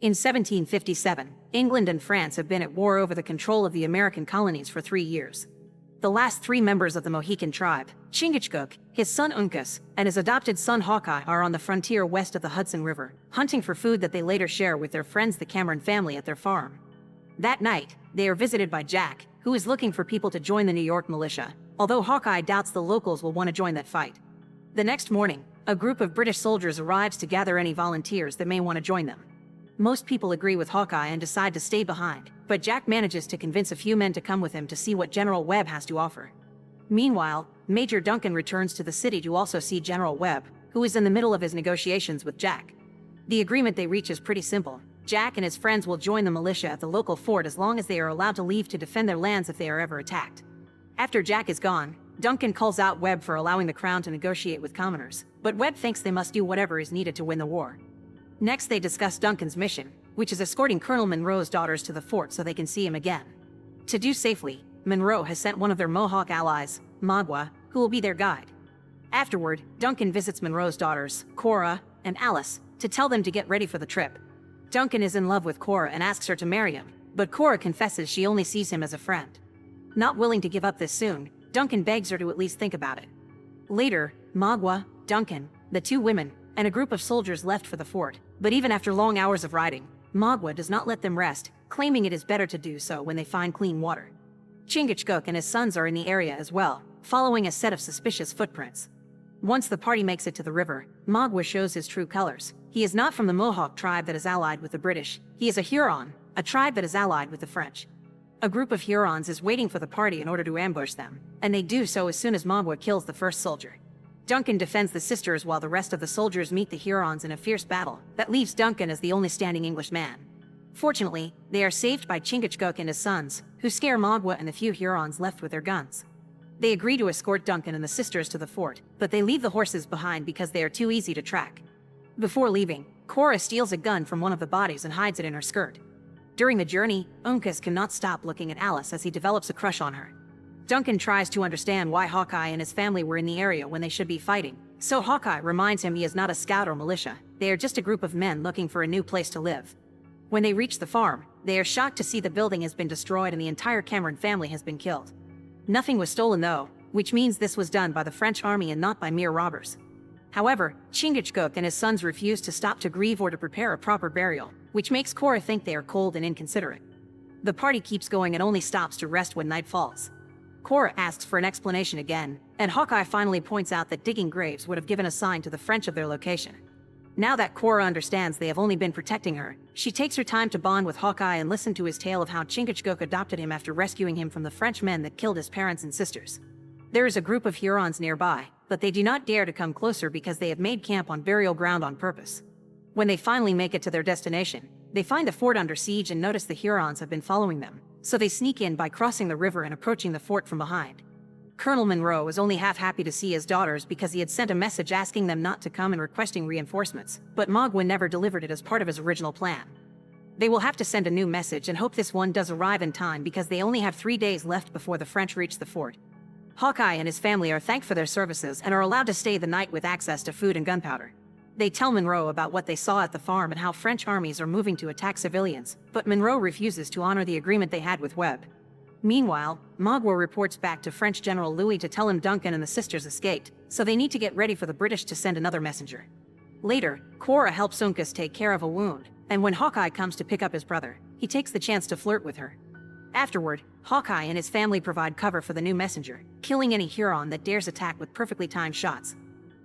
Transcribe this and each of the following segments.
In 1757, England and France have been at war over the control of the American colonies for 3 years. The last 3 members of the Mohican tribe, Chingachgook, his son Uncas, and his adopted son Hawkeye, are on the frontier west of the Hudson River, hunting for food that they later share with their friends the Cameron family at their farm. That night, they are visited by Jack, who is looking for people to join the New York militia, although Hawkeye doubts the locals will want to join that fight. The next morning, a group of British soldiers arrives to gather any volunteers that may want to join them. Most people agree with Hawkeye and decide to stay behind, but Jack manages to convince a few men to come with him to see what General Webb has to offer. Meanwhile, Major Duncan returns to the city to also see General Webb, who is in the middle of his negotiations with Jack. The agreement they reach is pretty simple. Jack and his friends will join the militia at the local fort as long as they are allowed to leave to defend their lands if they are ever attacked. After Jack is gone, Duncan calls out Webb for allowing the Crown to negotiate with commoners, but Webb thinks they must do whatever is needed to win the war. Next, they discuss Duncan's mission, which is escorting Colonel Monroe's daughters to the fort so they can see him again. To do safely, Monroe has sent one of their Mohawk allies, Magua, who will be their guide. Afterward, Duncan visits Monroe's daughters, Cora and Alice, to tell them to get ready for the trip. Duncan is in love with Cora and asks her to marry him, but Cora confesses she only sees him as a friend. Not willing to give up this soon, Duncan begs her to at least think about it. Later, Magua, Duncan, the 2 women, and a group of soldiers left for the fort, but even after long hours of riding, Magua does not let them rest, claiming it is better to do so when they find clean water. Chingachgook and his sons are in the area as well, following a set of suspicious footprints. Once the party makes it to the river, Magua shows his true colors. He is not from the Mohawk tribe that is allied with the British. He is a Huron, a tribe that is allied with the French. A group of Hurons is waiting for the party in order to ambush them, and they do so as soon as Magua kills the first soldier. Duncan defends the sisters while the rest of the soldiers meet the Hurons in a fierce battle that leaves Duncan as the only standing English man. Fortunately, they are saved by Chingachgook and his sons, who scare Magua and the few Hurons left with their guns. They agree to escort Duncan and the sisters to the fort, but they leave the horses behind because they are too easy to track. Before leaving, Cora steals a gun from one of the bodies and hides it in her skirt. During the journey, Uncas cannot stop looking at Alice as he develops a crush on her. Duncan tries to understand why Hawkeye and his family were in the area when they should be fighting, so Hawkeye reminds him he is not a scout or militia. They are just a group of men looking for a new place to live. When they reach the farm, they are shocked to see the building has been destroyed and the entire Cameron family has been killed. Nothing was stolen though, which means this was done by the French army and not by mere robbers. However, Chingachgook and his sons refuse to stop to grieve or to prepare a proper burial, which makes Cora think they are cold and inconsiderate. The party keeps going and only stops to rest when night falls. Cora asks for an explanation again, and Hawkeye finally points out that digging graves would have given a sign to the French of their location. Now that Cora understands they have only been protecting her, she takes her time to bond with Hawkeye and listen to his tale of how Chingachgook adopted him after rescuing him from the French men that killed his parents and sisters. There is a group of Hurons nearby, but they do not dare to come closer because they have made camp on burial ground on purpose. When they finally make it to their destination, they find the fort under siege and notice the Hurons have been following them, so they sneak in by crossing the river and approaching the fort from behind. Colonel Monroe was only half happy to see his daughters because he had sent a message asking them not to come and requesting reinforcements, but Magua never delivered it as part of his original plan. They will have to send a new message and hope this one does arrive in time because they only have 3 days left before the French reach the fort. Hawkeye and his family are thanked for their services and are allowed to stay the night with access to food and gunpowder. They tell Monroe about what they saw at the farm and how French armies are moving to attack civilians, but Monroe refuses to honor the agreement they had with Webb. Meanwhile, Magua reports back to French General Louis to tell him Duncan and the sisters escaped, so they need to get ready for the British to send another messenger. Later, Cora helps Uncas take care of a wound, and when Hawkeye comes to pick up his brother, he takes the chance to flirt with her. Afterward, Hawkeye and his family provide cover for the new messenger, killing any Huron that dares attack with perfectly timed shots.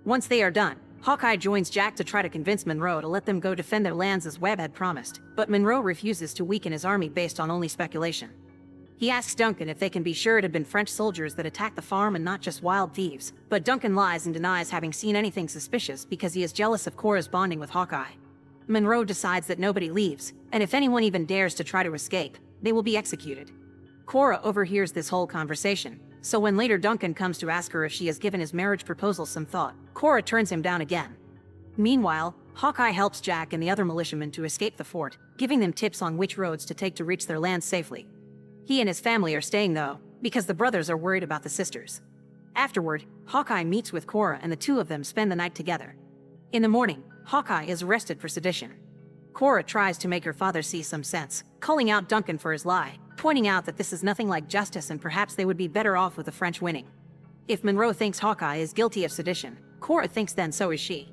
Once they are done, Hawkeye joins Jack to try to convince Monroe to let them go defend their lands as Webb had promised, but Monroe refuses to weaken his army based on only speculation. He asks Duncan if they can be sure it had been French soldiers that attacked the farm and not just wild thieves, but Duncan lies and denies having seen anything suspicious because he is jealous of Cora's bonding with Hawkeye. Monroe decides that nobody leaves, and if anyone even dares to try to escape, they will be executed. Cora overhears this whole conversation, so when later Duncan comes to ask her if she has given his marriage proposal some thought, Cora turns him down again. Meanwhile, Hawkeye helps Jack and the other militiamen to escape the fort, giving them tips on which roads to take to reach their lands safely. He and his family are staying though, because the brothers are worried about the sisters. Afterward, Hawkeye meets with Cora and the two of them spend the night together. In the morning, Hawkeye is arrested for sedition. Cora tries to make her father see some sense, calling out Duncan for his lie, pointing out that this is nothing like justice and perhaps they would be better off with the French winning. If Monroe thinks Hawkeye is guilty of sedition, Cora thinks then so is she.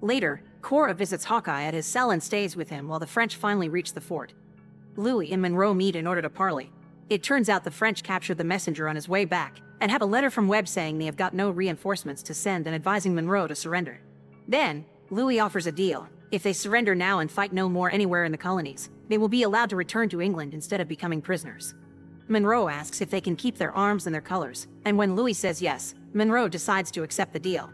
Later, Cora visits Hawkeye at his cell and stays with him while the French finally reach the fort. Louis and Monroe meet in order to parley. It turns out the French captured the messenger on his way back, and have a letter from Webb saying they have got no reinforcements to send and advising Monroe to surrender. Then, Louis offers a deal. If they surrender now and fight no more anywhere in the colonies, they will be allowed to return to England instead of becoming prisoners. Monroe asks if they can keep their arms and their colors, and when Louis says yes, Monroe decides to accept the deal.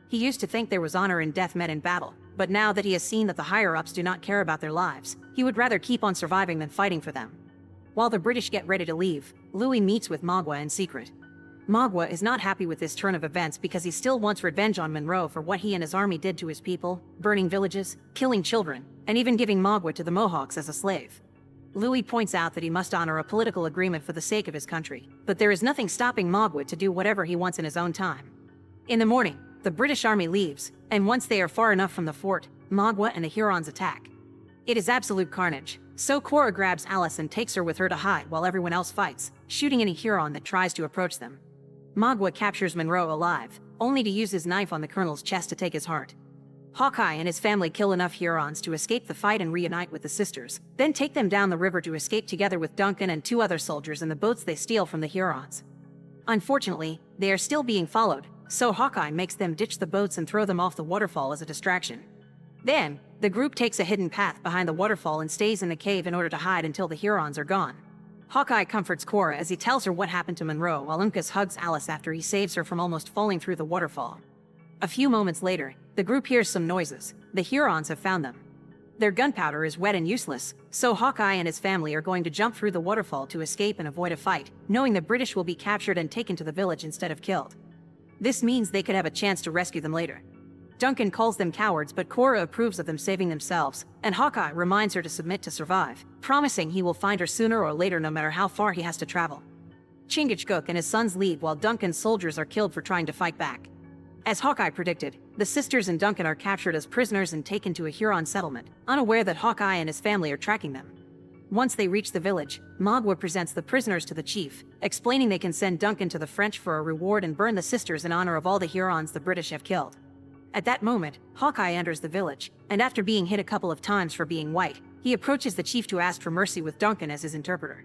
He used to think there was honor in death met in battle, but now that he has seen that the higher-ups do not care about their lives, he would rather keep on surviving than fighting for them. While the British get ready to leave, Louis meets with Magua in secret. Magua is not happy with this turn of events because he still wants revenge on Monroe for what he and his army did to his people, burning villages, killing children, and even giving Magua to the Mohawks as a slave. Louis points out that he must honor a political agreement for the sake of his country, but there is nothing stopping Magua to do whatever he wants in his own time. In the morning, the British army leaves, and once they are far enough from the fort, Magua and the Hurons attack. It is absolute carnage, so Cora grabs Alice and takes her with her to hide while everyone else fights, shooting any Huron that tries to approach them. Magua captures Monroe alive, only to use his knife on the colonel's chest to take his heart. Hawkeye and his family kill enough Hurons to escape the fight and reunite with the sisters, then take them down the river to escape together with Duncan and 2 other soldiers in the boats they steal from the Hurons. Unfortunately, they are still being followed, so Hawkeye makes them ditch the boats and throw them off the waterfall as a distraction. Then, the group takes a hidden path behind the waterfall and stays in the cave in order to hide until the Hurons are gone. Hawkeye comforts Cora as he tells her what happened to Monroe while Uncas hugs Alice after he saves her from almost falling through the waterfall. A few moments later, the group hears some noises. The Hurons have found them. Their gunpowder is wet and useless, so Hawkeye and his family are going to jump through the waterfall to escape and avoid a fight, knowing the British will be captured and taken to the village instead of killed. This means they could have a chance to rescue them later. Duncan calls them cowards, but Cora approves of them saving themselves, and Hawkeye reminds her to submit to survive, promising he will find her sooner or later no matter how far he has to travel. Chingachgook and his sons leave while Duncan's soldiers are killed for trying to fight back. As Hawkeye predicted, the sisters and Duncan are captured as prisoners and taken to a Huron settlement, unaware that Hawkeye and his family are tracking them. Once they reach the village, Magua presents the prisoners to the chief, explaining they can send Duncan to the French for a reward and burn the sisters in honor of all the Hurons the British have killed. At that moment, Hawkeye enters the village, and after being hit a couple of times for being white, he approaches the chief to ask for mercy with Duncan as his interpreter.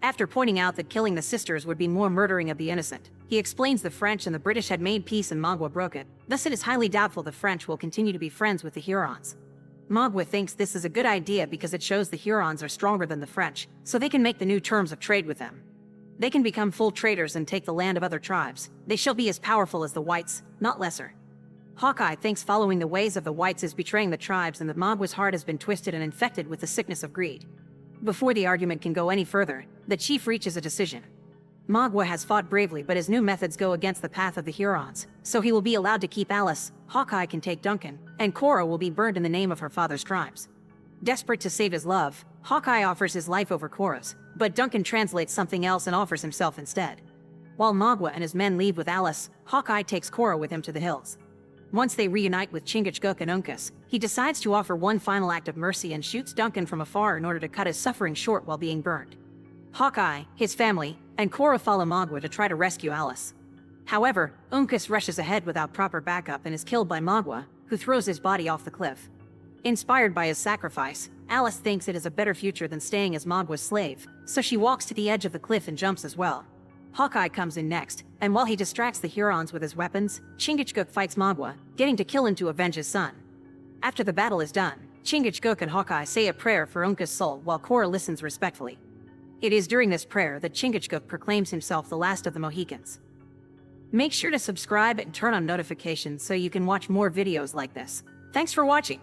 After pointing out that killing the sisters would be more murdering of the innocent, he explains the French and the British had made peace and Magua broke it, thus it is highly doubtful the French will continue to be friends with the Hurons. Magua thinks this is a good idea because it shows the Hurons are stronger than the French, so they can make the new terms of trade with them. They can become full traders and take the land of other tribes. They shall be as powerful as the whites, not lesser. Hawkeye thinks following the ways of the whites is betraying the tribes and that Magua's heart has been twisted and infected with the sickness of greed. Before the argument can go any further, the chief reaches a decision. Magua has fought bravely, but his new methods go against the path of the Hurons, so he will be allowed to keep Alice, Hawkeye can take Duncan, and Cora will be burned in the name of her father's tribes. Desperate to save his love, Hawkeye offers his life over Cora's, but Duncan translates something else and offers himself instead. While Magua and his men leave with Alice, Hawkeye takes Cora with him to the hills. Once they reunite with Chingachgook and Uncas, he decides to offer one final act of mercy and shoots Duncan from afar in order to cut his suffering short while being burned. Hawkeye, his family, and Cora follow Magua to try to rescue Alice. However, Uncas rushes ahead without proper backup and is killed by Magua, who throws his body off the cliff. Inspired by his sacrifice, Alice thinks it is a better future than staying as Magua's slave, so she walks to the edge of the cliff and jumps as well. Hawkeye comes in next, and while he distracts the Hurons with his weapons, Chingachgook fights Magua, getting to kill him to avenge his son. After the battle is done, Chingachgook and Hawkeye say a prayer for Uncas' soul while Cora listens respectfully. It is during this prayer that Chingachgook proclaims himself the last of the Mohicans. Make sure to subscribe and turn on notifications so you can watch more videos like this. Thanks for watching.